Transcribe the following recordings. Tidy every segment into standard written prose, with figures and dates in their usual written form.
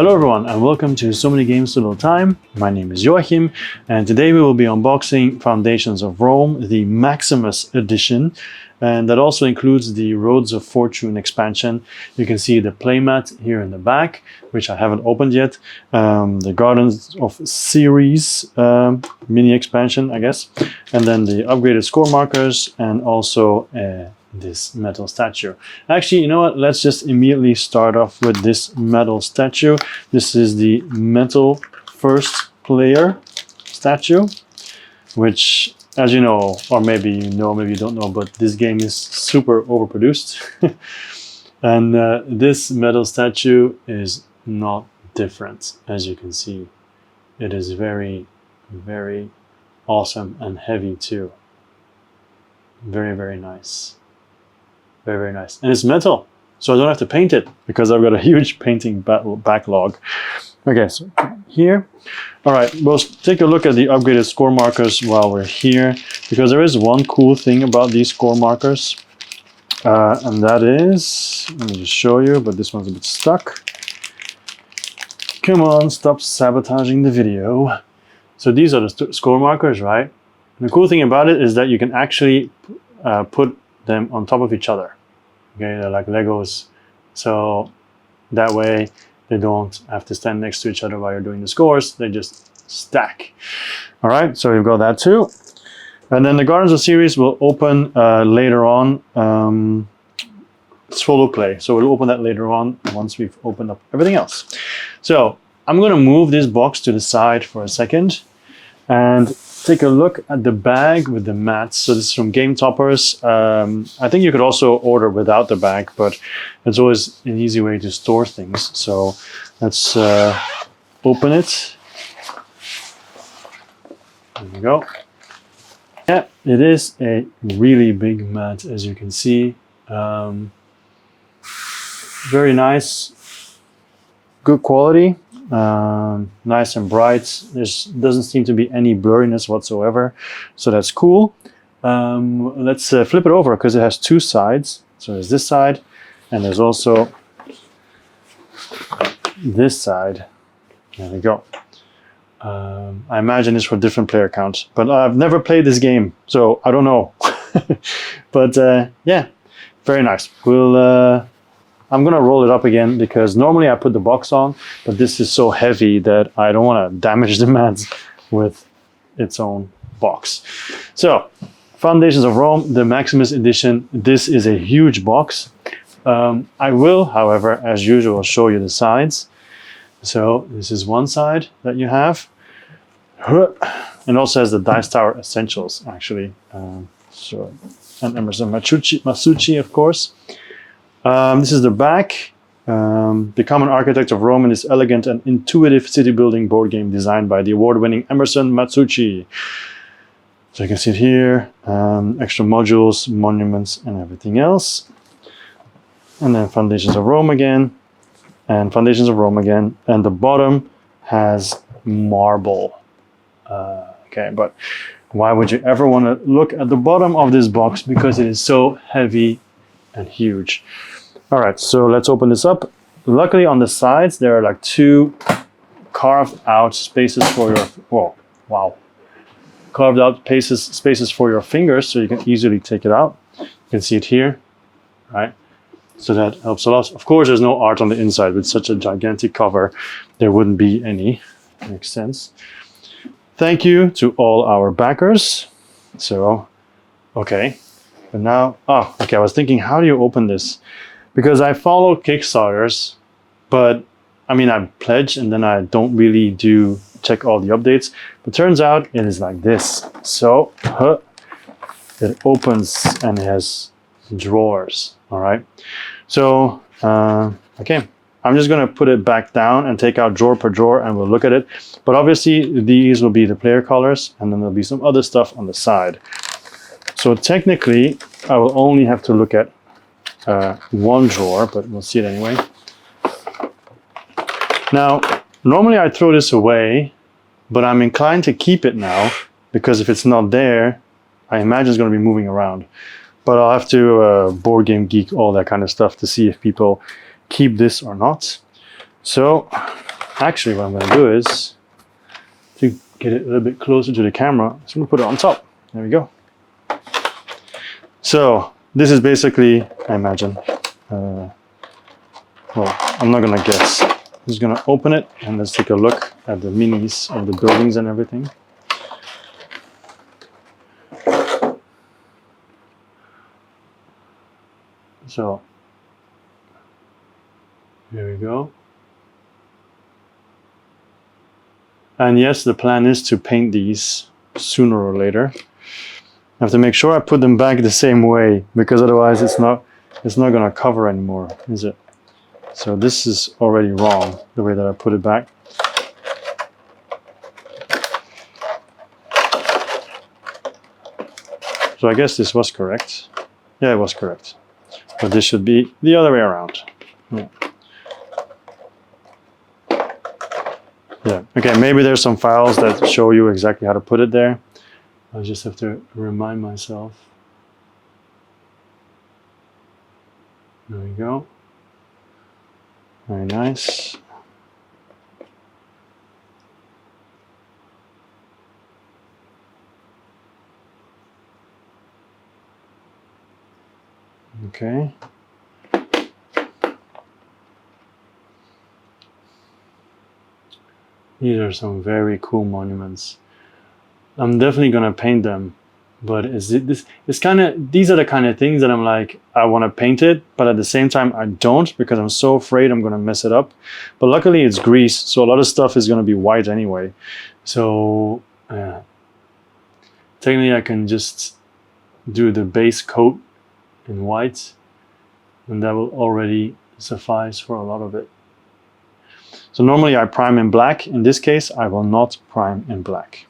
Hello everyone and welcome to So Many Games So Little Time. My name is Joachim and today we will be unboxing Foundations of Rome, the Maximus edition, and that also includes the Roads of Fortune expansion. You can see the Playmat here in the back, which I haven't opened yet, the Gardens of Series mini expansion, I guess, and then the upgraded score markers and also this metal statue. Actually, you know what? Let's just immediately start off with this metal statue. This is the metal first player statue, which, as you know, or maybe you know, maybe you don't know, but this game is super overproduced. And this metal statue is not different, as you can see. It is very, very awesome and heavy too. Very, very nice. Very, very nice. And it's metal, so I don't have to paint it because I've got a huge painting backlog. Okay, so here. All right, we'll take a look at the upgraded score markers while we're here, because there is one cool thing about these score markers. And that is, let me just show you, but this one's a bit stuck. Come on, stop sabotaging the video. So these are the score markers, right? And the cool thing about it is that you can actually put them on top of each other. Okay, they're like Legos, so that way they don't have to stand next to each other while you're doing the scores. They just stack. All right, so you've got that too. And then the Gardens of Series will open later on. Solo play, so we'll open that later on once we've opened up everything else. So I'm going to move this box to the side for a second and take a look at the bag with the mats. So this is from Game Toppers. I think you could also order without the bag, but it's always an easy way to store things. So let's open it. There we go. Yeah, it is a really big mat, as you can see. Very nice, good quality. Nice and bright. There doesn't seem to be any blurriness whatsoever, so that's cool. Let's flip it over because it has two sides. So there's this side and there's also this side. There we go. I imagine it's for different player counts, but I've never played this game, so I don't know. But yeah, very nice. I'm gonna roll it up again because normally I put the box on, but this is so heavy that I don't want to damage the mat with its own box. So, Foundations of Rome, the Maximus edition. This is a huge box. I will, however, as usual, show you the sides. So this is one side that you have, and also has the Dice Tower Essentials, actually. So, and Emerson Matsuuchi, of course. This is the back. The Common Architect of Rome, and this elegant and intuitive city-building board game designed by the award-winning Emerson Matsuuchi. So you can see it here, extra modules, monuments, and everything else. And then Foundations of Rome again, and Foundations of Rome again. And the bottom has marble. Okay, but why would you ever want to look at the bottom of this box? Because it is so heavy and huge. All right, so let's open this up. Luckily on the sides there are like two carved out spaces for your carved out spaces for your fingers, so you can easily take it out. You can see it here, right? So that helps a lot. Of course, there's no art on the inside. With such a gigantic cover, there wouldn't be any. Makes sense. Thank you to all our backers. So, okay. But now, okay, I was thinking, how do you open this? Because I follow Kickstarters, but I mean, I pledge and then I don't really check all the updates. But turns out it is like this. So, it opens and it has drawers, all right? So, okay, I'm just gonna put it back down and take out drawer per drawer and we'll look at it. But obviously these will be the player colors and then there'll be some other stuff on the side. So technically, I will only have to look at one drawer, but we'll see it anyway. Now, normally I throw this away, but I'm inclined to keep it now because if it's not there, I imagine it's going to be moving around. But I'll have to board game geek all that kind of stuff to see if people keep this or not. So actually what I'm going to do is, to get it a little bit closer to the camera, I'm just going to put it on top. There we go. So this is basically, I imagine, well, I'm not going to guess. I'm just going to open it and let's take a look at the minis of the buildings and everything. So here we go. And yes, the plan is to paint these sooner or later. I have to make sure I put them back the same way, because otherwise it's not going to cover anymore, is it? So this is already wrong, the way that I put it back. So I guess this was correct. Yeah, it was correct. But this should be the other way around. Yeah. Yeah. Okay, maybe there's some files that show you exactly how to put it there. I just have to remind myself. There we go. Very nice. Okay. These are some very cool monuments. I'm definitely gonna paint them, but these are the kind of things that I'm like, I want to paint it, but at the same time I don't, because I'm so afraid I'm gonna mess it up. But luckily it's grease, so a lot of stuff is gonna be white anyway. So technically I can just do the base coat in white, and that will already suffice for a lot of it. So normally I prime in black. In this case, I will not prime in black,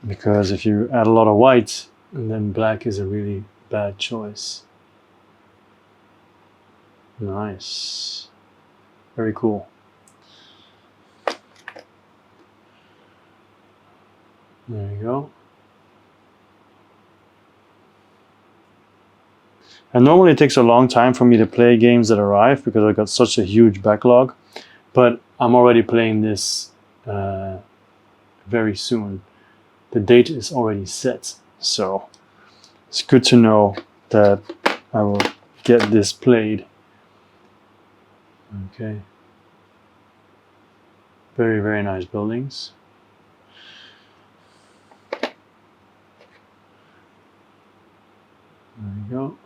because if you add a lot of white, and then black is a really bad choice. Nice. Very cool. There you go. And normally it takes a long time for me to play games that arrive, because I've got such a huge backlog. But I'm already playing this very soon. The date is already set, so it's good to know that I will get this played. Okay. Very, very nice buildings. There we go.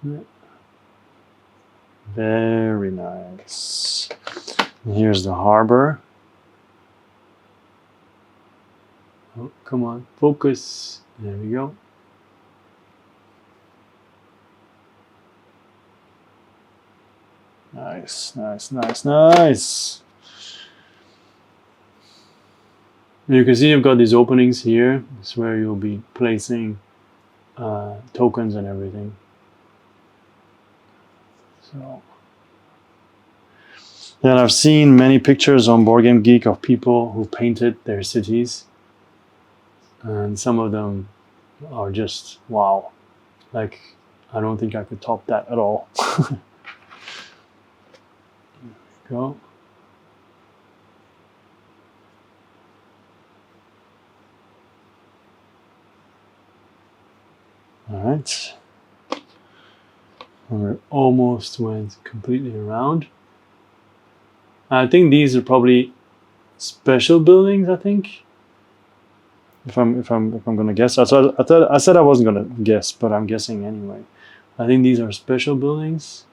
Yeah. Very nice. And here's the harbor. Oh, come on, focus. There we go. Nice, nice, nice, nice. And you can see you've got these openings here. This is where you'll be placing tokens and everything. So, and I've seen many pictures on Board Game Geek of people who painted their cities, and some of them are just wow. Like, I don't think I could top that at all. There we go. All right. And we almost went completely around. I think these are probably special buildings, I think. If I'm gonna guess. I said I wasn't gonna guess, but I'm guessing anyway. I think these are special buildings.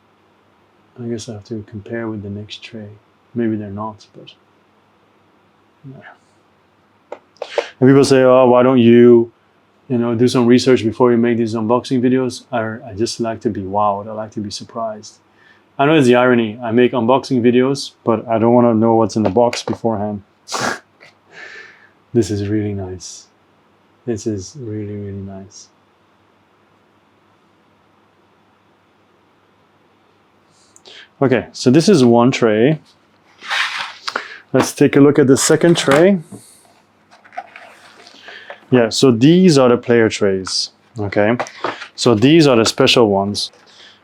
I guess I have to compare with the next tray. Maybe they're not, but yeah. And people say, oh, why don't you do some research before you make these unboxing videos? I just like to be wowed. I like to be surprised. I know it's the irony. I make unboxing videos, but I don't want to know what's in the box beforehand. This is really nice. This is really, really nice. Okay, so this is one tray. Let's take a look at the second tray. Yeah, so these are the player trays, okay? So these are the special ones,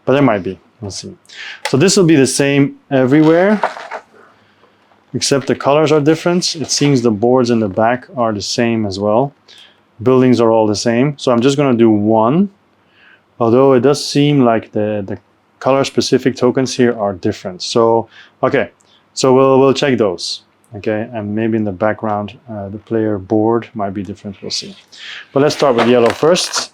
but there might be, let's see. So this will be the same everywhere, except the colors are different. It seems the boards in the back are the same as well. Buildings are all the same. So I'm just gonna do one, although it does seem like the color specific tokens here are different. So, okay, so we'll check those. Okay, and maybe in the background, the player board might be different, we'll see. But let's start with yellow first.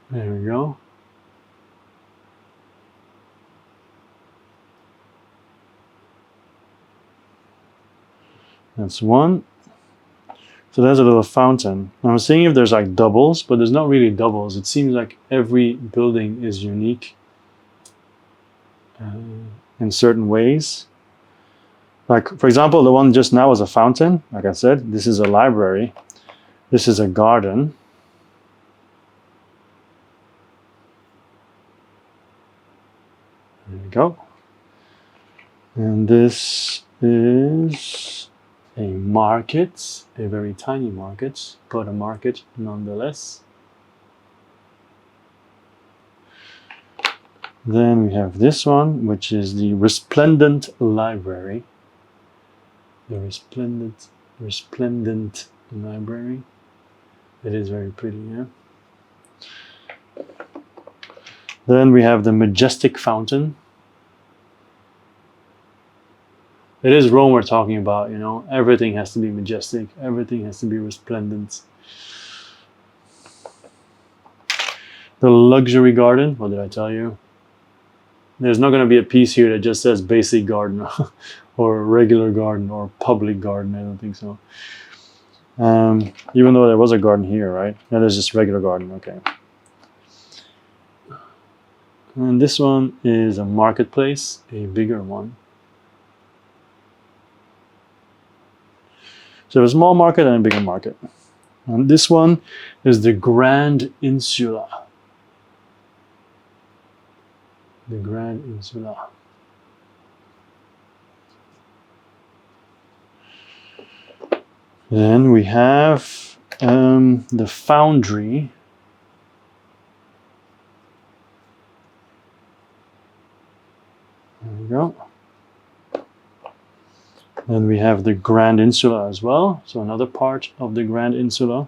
There we go. That's one. So there's a little fountain. I'm seeing if there's like doubles, but there's not really doubles. It seems like every building is unique in certain ways. Like, for example, the one just now was a fountain. Like I said, this is a library. This is a garden. There we go. And this is a market, a very tiny market, but a market nonetheless. Then we have this one, which is the resplendent library. The resplendent library. It is very pretty, yeah. Then we have the majestic fountain. It is Rome we're talking about, you know. Everything has to be majestic. Everything has to be resplendent. The luxury garden, what did I tell you? There's not going to be a piece here that just says basic garden or regular garden or public garden. I don't think so. Even though there was a garden here, right? Yeah, there's just regular garden, okay. And this one is a marketplace, a bigger one. So a small market and a bigger market. And this one is the Grand Insula. The Grand Insula. Then we have the Foundry. There we go. Then we have the Grand Insula as well. So another part of the Grand Insula.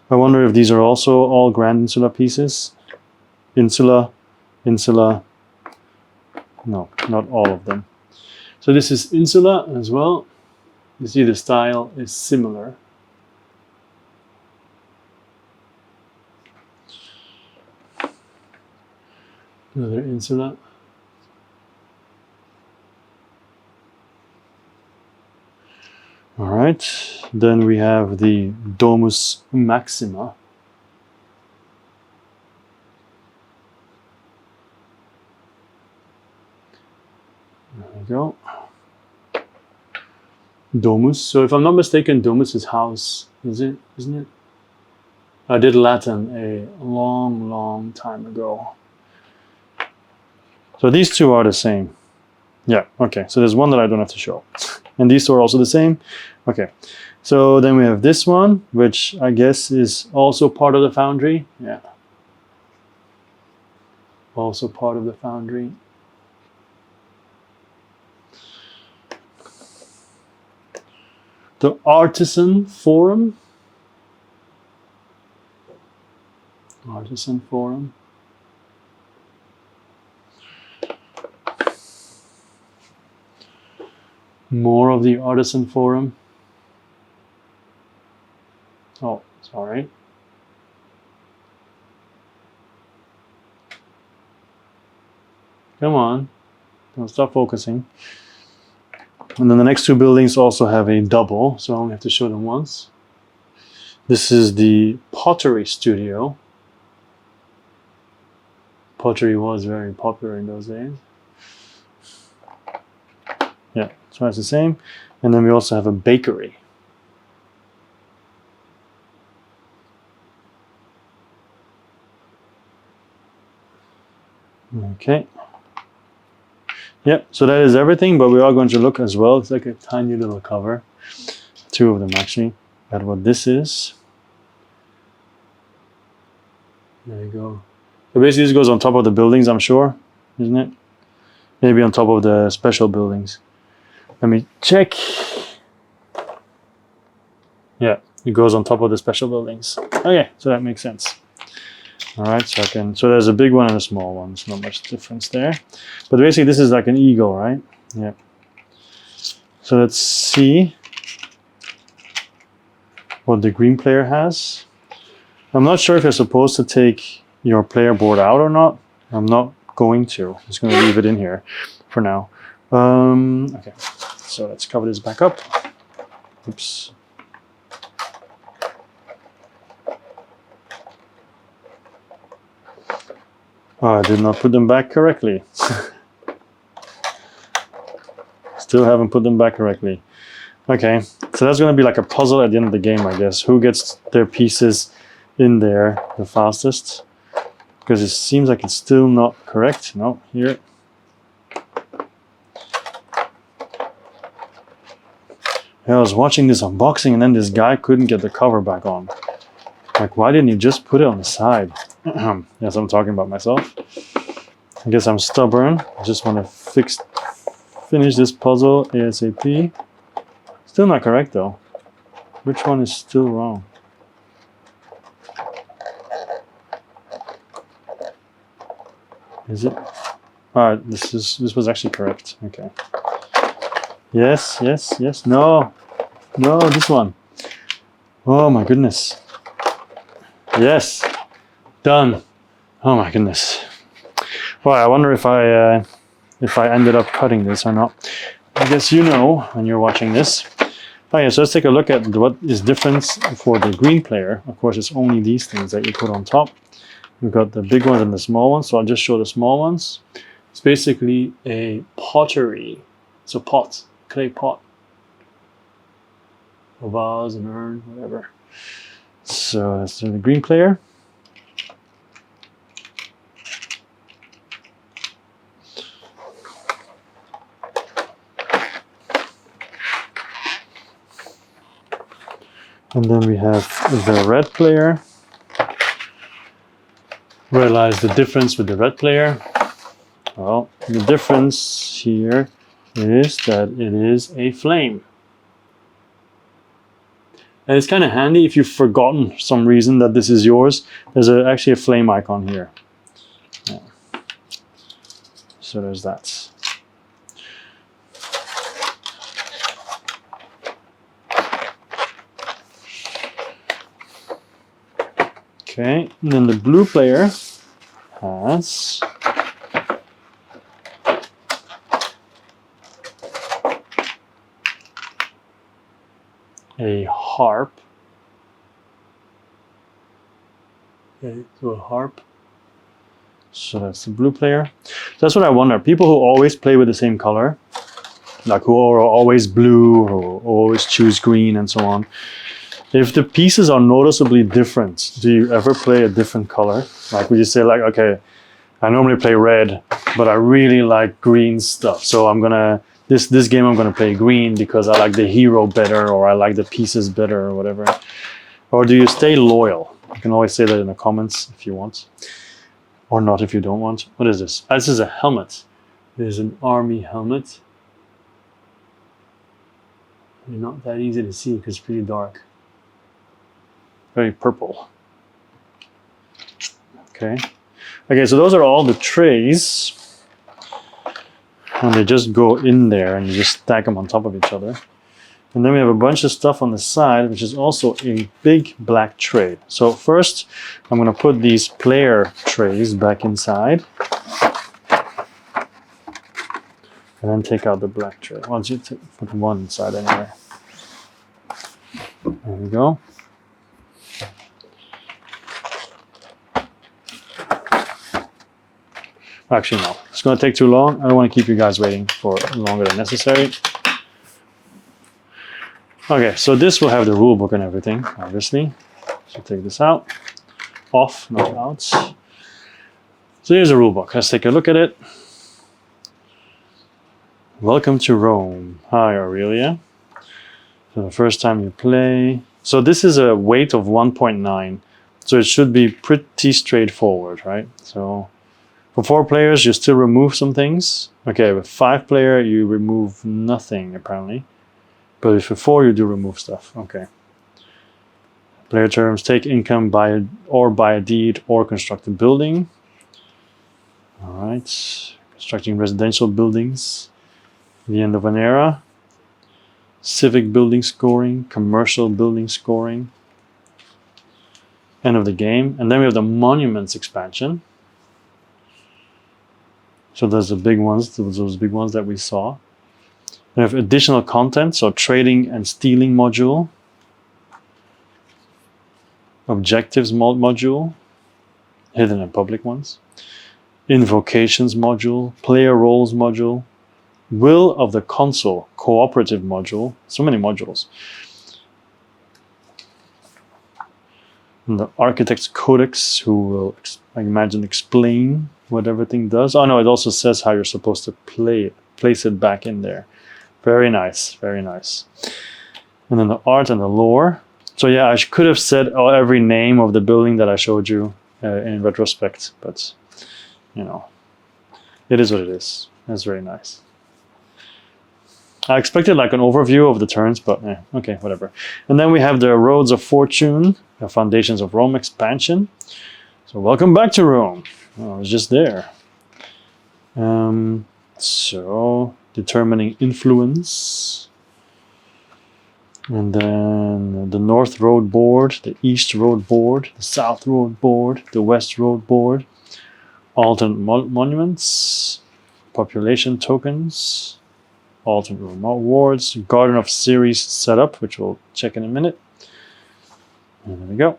I wonder if these are also all Grand Insula pieces. Insula. No, not all of them. So this is Insula as well. You see the style is similar. Another Insula. All right, then we have the Domus Maxima. There we go. Domus. So if I'm not mistaken, Domus is house, isn't it? I did Latin a long time ago. So these two are the same. Yeah, okay. So there's one that I don't have to show. And these two are also the same. Okay. So then we have this one, which I guess is also part of the Foundry. Yeah. Also part of the Foundry. The Artisan Forum. Artisan Forum. More of the Artisan Forum. Oh, sorry. Come on. Don't stop focusing. And then the next two buildings also have a double, so I only have to show them once. This is the Pottery Studio. Pottery was very popular in those days. Yeah, so that's the same. And then we also have a bakery. Okay. Yep, so that is everything, but we are going to look as well. It's like a tiny little cover. Two of them actually. At what this is. There you go. So basically this goes on top of the buildings, I'm sure, isn't it? Maybe on top of the special buildings. Let me check. Yeah, it goes on top of the special buildings. Okay, so that makes sense. All right, so there's a big one and a small one. There's not much difference there. But basically this is like an eagle, right? Yeah. So let's see what the green player has. I'm not sure if you're supposed to take your player board out or not. I'm not going to. I'm just going to leave it in here for now. Okay, so let's cover this back up. Oops. Oh, I did not put them back correctly. Still haven't put them back correctly. Okay, so that's going to be like a puzzle at the end of the game, I guess. Who gets their pieces in there the fastest? Because it seems like it's still not correct. No, here. Yeah, I was watching this unboxing and then this guy couldn't get the cover back on. Like, why didn't he just put it on the side? Yes, I'm talking about myself. I guess I'm stubborn. I just want to finish this puzzle ASAP. Still not correct though. Which one is still wrong? Is it? Alright, this was actually correct. Okay. Yes, yes, yes. No. No, this one. Oh my goodness. Yes. Done. Oh my goodness. Well, I wonder if I ended up cutting this or not. I guess you know when you're watching this. Okay, so let's take a look at what is different for the green player. Of course, it's only these things that you put on top. We've got the big ones and the small ones, so I'll just show the small ones. It's basically a pottery. It's a pot, clay pot. A vase, an urn, whatever. So that's the green player. And then we have the red player. Where lies the difference with the red player? Well, the difference here is that it is a flame. And it's kind of handy if you've forgotten for some reason that this is yours. There's actually a flame icon here. Yeah. So there's that. Okay, and then the blue player has a harp. Okay, so a harp. So that's the blue player. That's what I wonder. People who always play with the same color, like who are always blue or always choose green and so on. If the pieces are noticeably different, do you ever play a different color? Like, would you say like, okay, I normally play red, but I really like green stuff. So I'm gonna, this game I'm gonna play green because I like the hero better or I like the pieces better or whatever. Or do you stay loyal? You can always say that in the comments if you want. Or not if you don't want. What is this? This is a helmet. There's an army helmet. It's not that easy to see because it's pretty dark. Very purple. Okay. Okay, so those are all the trays. And they just go in there and you just stack them on top of each other. And then we have a bunch of stuff on the side, which is also a big black tray. So first, I'm going to put these player trays back inside. And then take out the black tray. Why don't you put one inside anyway. There we go. Actually, no. It's going to take too long. I don't want to keep you guys waiting for longer than necessary. Okay, so this will have the rule book and everything, obviously. So take this out. Off, not out. So here's a rule book. Let's take a look at it. Welcome to Rome. Hi, Aurelia. So the first time you play. So this is a weight of 1.9. So it should be pretty straightforward, right? So for 4 players, you still remove some things. Okay, with 5 player, you remove nothing, apparently. But if you're 4, you do remove stuff. Okay. Player terms: take income buy a deed or construct a building. All right. Constructing residential buildings. The end of an era. Civic building scoring. Commercial building scoring. End of the game. And then we have the monuments expansion. So those are the big ones. Those big ones that we saw. We have additional content. So trading and stealing module. Objectives module, hidden and public ones, invocations module, player roles module, will of the console, cooperative module, so many modules. And the architect's codex, who will, I imagine, explain what everything does. Oh no, it also says how you're supposed to place it back in there. Very nice, very nice. And then the art and the lore. So yeah, I could have said every name of the building that I showed you in retrospect, but you know, it is what it is. That's very nice. I expected like an overview of the turns, but okay, whatever. And then we have the Roads of Fortune, the Foundations of Rome expansion. So welcome back to Rome. Oh, I was just there. So determining influence. And then the North Road Board, the East Road Board, the South Road Board, the West Road Board, alternate monuments, population tokens, alternate rewards, Garden of Series setup, which we'll check in a minute. And there we go.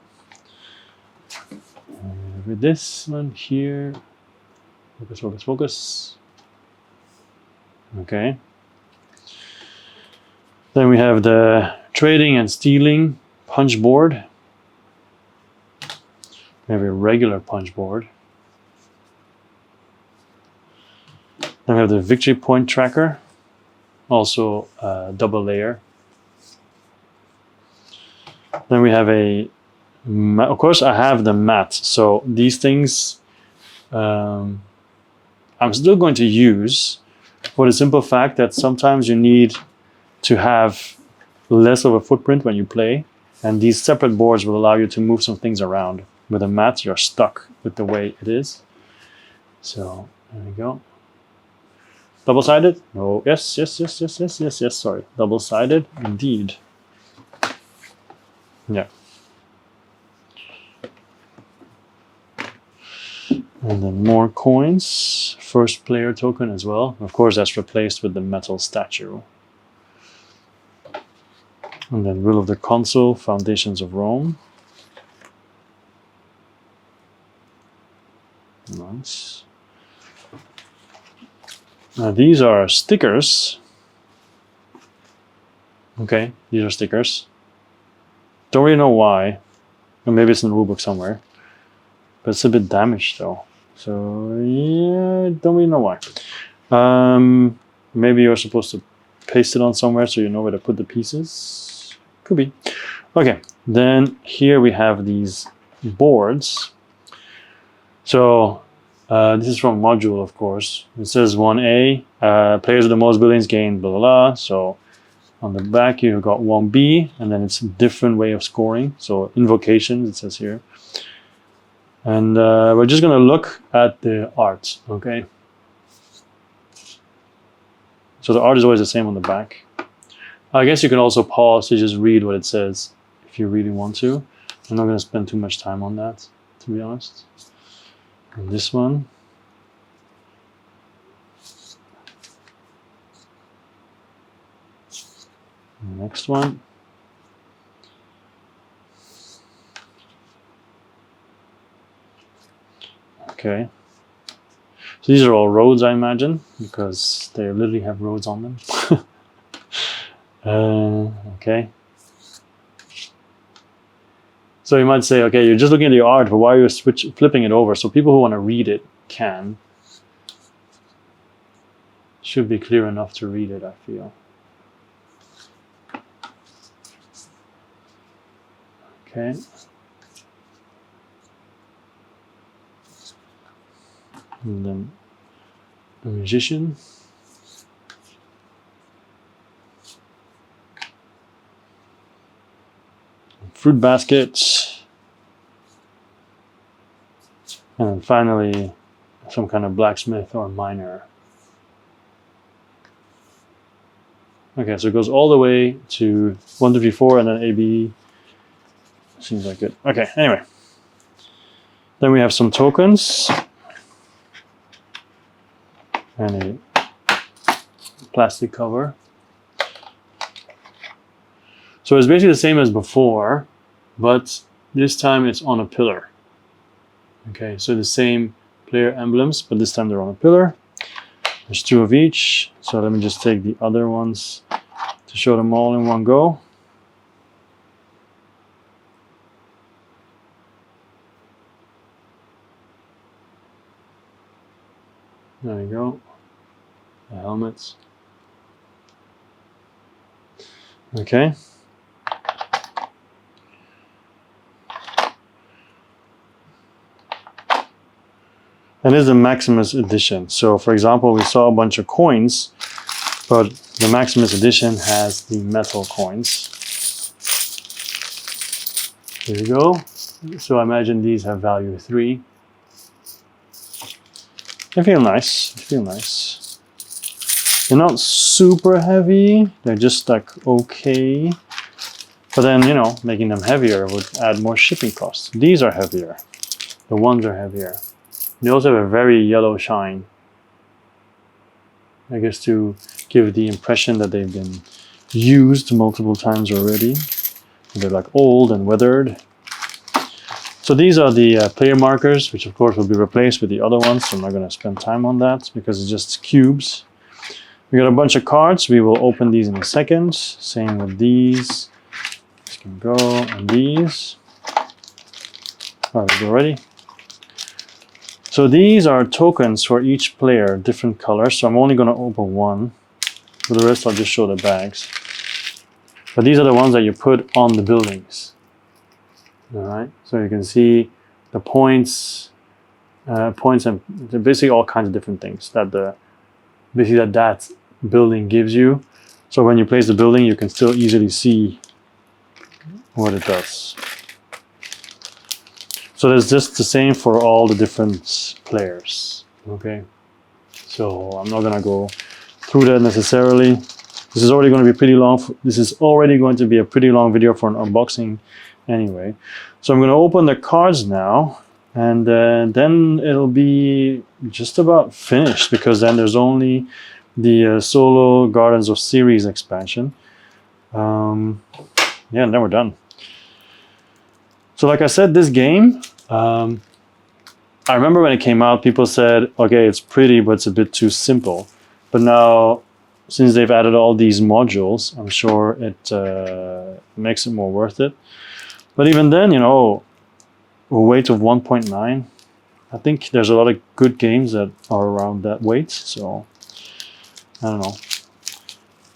With this one here, focus, focus, focus. Okay. Then we have the trading and stealing punch board. We have a regular punch board. Then we have the victory point tracker, also double layer. Then we have of course I have the mat. So these things I'm still going to use for the simple fact that sometimes you need to have less of a footprint when you play, and these separate boards will allow you to move some things around. With a mat, you're stuck with the way it is. So there we go. Double-sided? Oh, yes, sorry. Double-sided, indeed. Yeah. And then more coins. First player token as well. Of course, that's replaced with the metal statue. And then Will of the Console, Foundations of Rome. Nice. Now these are stickers. Okay, these are stickers. Don't really know why. Or maybe it's in the rulebook somewhere. But it's a bit damaged though. So yeah, don't really know why. Maybe you're supposed to paste it on somewhere so you know where to put the pieces. Could be. Okay, then here we have these boards. So this is from module, of course. It says 1A, players with the most buildings gain blah, blah, blah. So on the back you've got 1B, and then it's a different way of scoring. So invocations, it says here. And we're just gonna look at the art, okay? So the art is always the same on the back. I guess you can also pause to just read what it says if you really want to. I'm not going to spend too much time on that, to be honest. And this one. Next one. Okay. So these are all roads, I imagine, because they literally have roads on them. Okay. So you might say, okay, you're just looking at the art, but why are you flipping it over? So people who want to read it can. Should be clear enough to read it, I feel. Okay. And then the magician. Fruit baskets. And then finally, some kind of blacksmith or miner. Okay, so it goes all the way to 1, 2, 3, 4, and then A, B. Seems like it. Okay, anyway. Then we have some tokens. And a plastic cover. So it's basically the same as before, but this time it's on a pillar. Okay, so the same player emblems, but this time they're on a pillar. There's 2 of each. So let me just take the other ones to show them all in one go. There you go. The helmets. Okay. And this is a Maximus edition. So for example, we saw a bunch of coins, but the Maximus edition has the metal coins. There you go. So I imagine these have value 3. They feel nice. They feel nice. They're not super heavy. They're just like okay. But then, you know, making them heavier would add more shipping costs. These are heavier. The ones are heavier. They also have a very yellow shine. I guess to give the impression that they've been used multiple times already. They're like old and weathered. So these are the player markers, which of course will be replaced with the other ones. So I'm not going to spend time on that because it's just cubes. We got a bunch of cards. We will open these in a second. Same with these. This can go, and these. All right, we're ready. So these are tokens for each player, different colors. So I'm only going to open one. For the rest, I'll just show the bags. But these are the ones that you put on the buildings. All right. So you can see the points, and they're basically all kinds of different things that that building gives you. So when you place the building, you can still easily see what it does. So there's just the same for all the different players, okay? So I'm not gonna go through that necessarily. This is already going to be pretty long. This is already going to be a pretty long video for an unboxing anyway. So I'm gonna open the cards now, and then it'll be just about finished because then there's only the Solo Gardens of Series expansion. Yeah, and then we're done. So like I said, this game, I remember when it came out, people said, okay, it's pretty, but it's a bit too simple. But now, since they've added all these modules, I'm sure it makes it more worth it. But even then, you know, a weight of 1.9, I think there's a lot of good games that are around that weight. So, I don't know.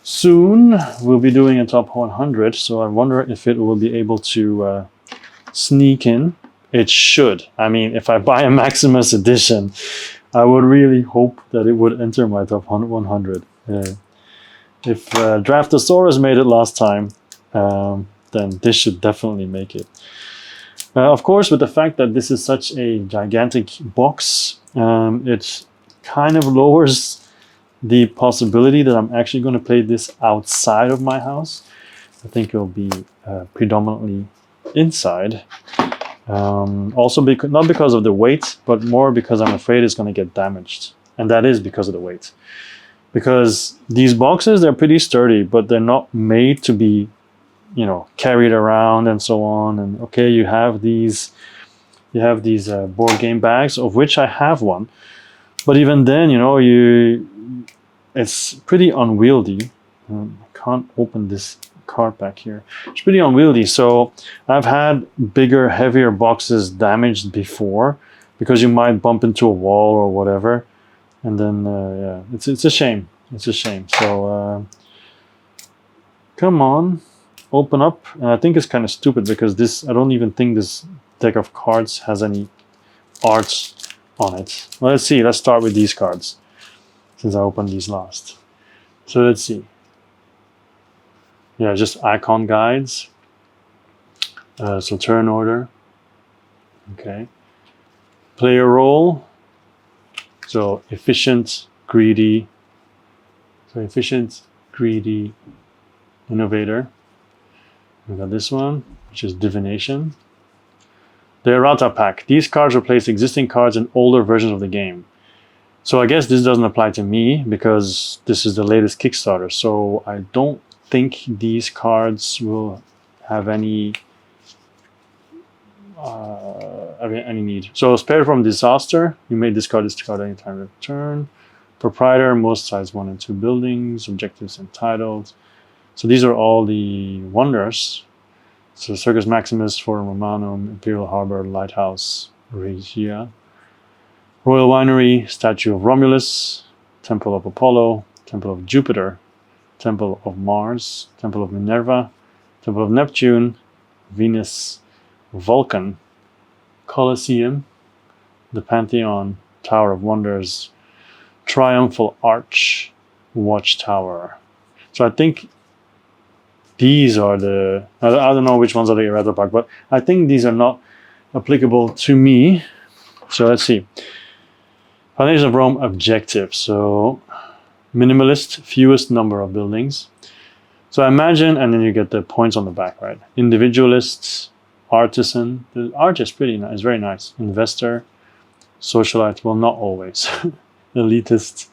Soon, we'll be doing a top 100. So I wonder if it will be able to sneak in. It should. I mean, if I buy a Maximus edition, I would really hope that it would enter my top 100. If Draftosaurus made it last time, then this should definitely make it. Of course, with the fact that this is such a gigantic box, it kind of lowers the possibility that I'm actually going to play this outside of my house. I think it'll be predominantly inside. Also, not because of the weight, but more because I'm afraid it's going to get damaged. And that is because of the weight. Because these boxes, they're pretty sturdy, but they're not made to be, you know, carried around and so on. And okay, you have these board game bags, of which I have one. But even then, you know, it's pretty unwieldy. I can't open this card back here. It's pretty unwieldy. So I've had bigger, heavier boxes damaged before because you might bump into a wall or whatever, and then yeah, it's a shame. It's a shame. So come on, open up. And I think it's kind of stupid because this, I don't even think this deck of cards has any art on it. Well, let's see. Let's start with these cards since I opened these last. So let's see. Yeah, just icon guides. So turn order. Okay. Player role. So efficient, greedy. So efficient, greedy, innovator. We got this one, which is divination. The errata pack. These cards replace existing cards in older versions of the game. So I guess this doesn't apply to me because this is the latest Kickstarter. So I don't think these cards will have any need. So spared from disaster, you may discard this card anytime of turn. Proprietor, most size 1 and 2 buildings, objectives and titles. So these are all the wonders. So Circus Maximus, Forum Romanum, Imperial Harbor, Lighthouse, Regia, Royal Winery, Statue of Romulus, Temple of Apollo, Temple of Jupiter, Temple of Mars, Temple of Minerva, Temple of Neptune, Venus, Vulcan, Colosseum, the Pantheon, Tower of Wonders, Triumphal Arch, Watchtower. So I think these are the, I don't know which ones are the errata pack, but I think these are not applicable to me. So let's see. Foundation of Rome objective. So minimalist, fewest number of buildings. So imagine, and then you get the points on the back, right? Individualists, artisan. The art is pretty nice, very nice. Investor, socialite, well, not always. Elitist,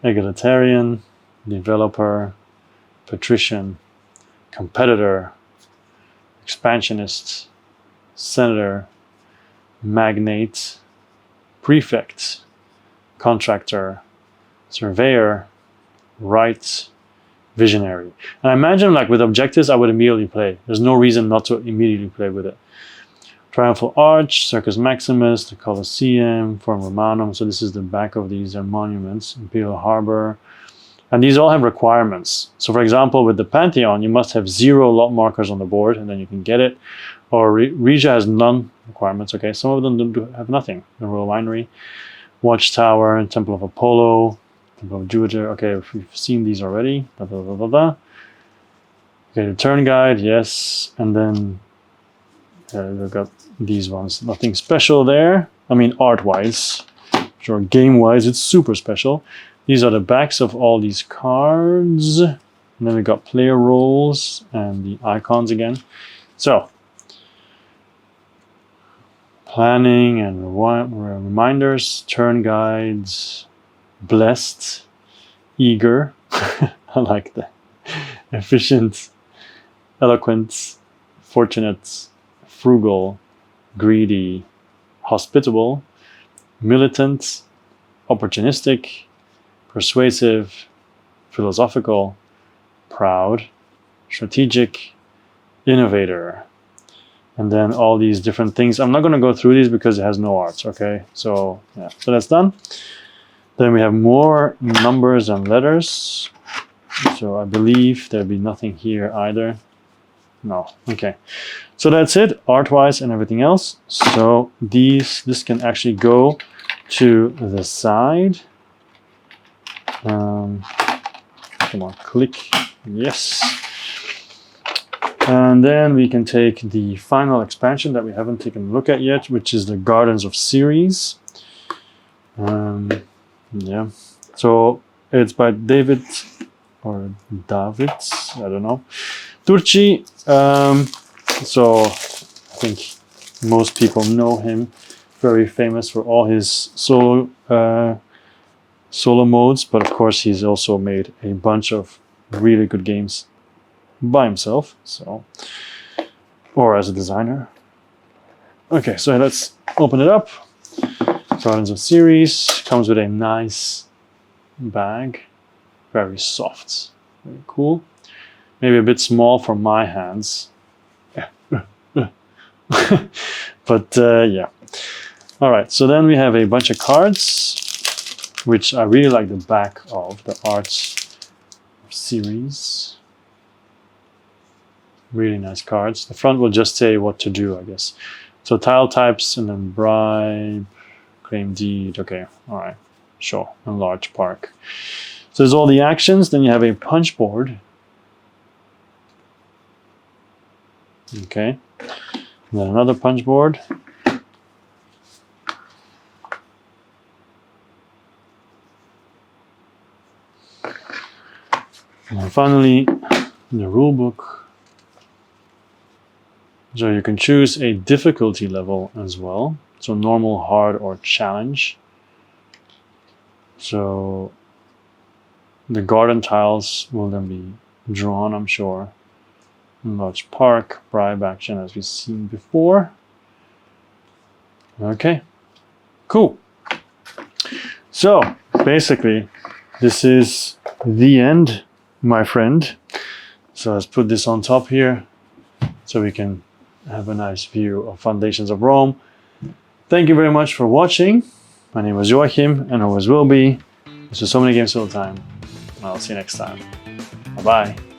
egalitarian, developer, patrician, competitor, expansionist, senator, magnate, prefect, contractor, surveyor, right, visionary. And I imagine like with objectives, I would immediately play. There's no reason not to immediately play with it. Triumphal Arch, Circus Maximus, the Colosseum, Forum Romanum. So this is the back of these are monuments, Imperial Harbor. And these all have requirements. So for example, with the Pantheon, you must have 0 lot markers on the board and then you can get it. Or Regia has none requirements. Okay, some of them do have nothing. The Royal Winery, Watchtower, and Temple of Apollo, Temple of Jupiter. Okay, we've seen these already. Da, da, da, da, da. Okay, the turn guide, yes. And then we've got these ones. Nothing special there. I mean, art-wise. Sure, game-wise, it's super special. These are the backs of all these cards. And then we got player roles and the icons again. So, planning and reminders, turn guides, blessed, eager. I like that. Efficient, eloquent, fortunate, frugal, greedy, hospitable, militant, opportunistic, persuasive, philosophical, proud, strategic, innovator. And then all these different things. I'm not going to go through these because it has no arts, okay? So, yeah, so that's done. Then we have more numbers and letters. So I believe there'll be nothing here either. No, okay. So that's it, art-wise and everything else. So this can actually go to the side. Come on, click, yes. And then we can take the final expansion that we haven't taken a look at yet, which is the Gardens of Ceres. Yeah, so it's by David, or Davids, I don't know, Turci. So I think most people know him, very famous for all his solo modes, but of course he's also made a bunch of really good games by himself, so, or as a designer. Okay, so let's open it up. Gardens of Ceres comes with a nice bag, very soft, very cool. Maybe a bit small for my hands, but yeah. All right, so then we have a bunch of cards, which I really like the back of the Arts series. Really nice cards. The front will just say what to do, I guess. So tile types and then bribe, claim deed. Okay, all right, sure. Enlarge park. So there's all the actions. Then you have a punch board. Okay, and then another punch board. And then finally, the rule book. So you can choose a difficulty level as well. So normal, hard, or challenge. So the garden tiles will then be drawn, I'm sure. Enlarge park, bribe action as we've seen before. Okay, cool. So basically, this is the end, my friend. So let's put this on top here so we can have a nice view of Foundations of Rome. Thank you very much for watching. My name was Joachim and always will be. This was So Many Games All the Time. I'll see you next time. Bye-bye.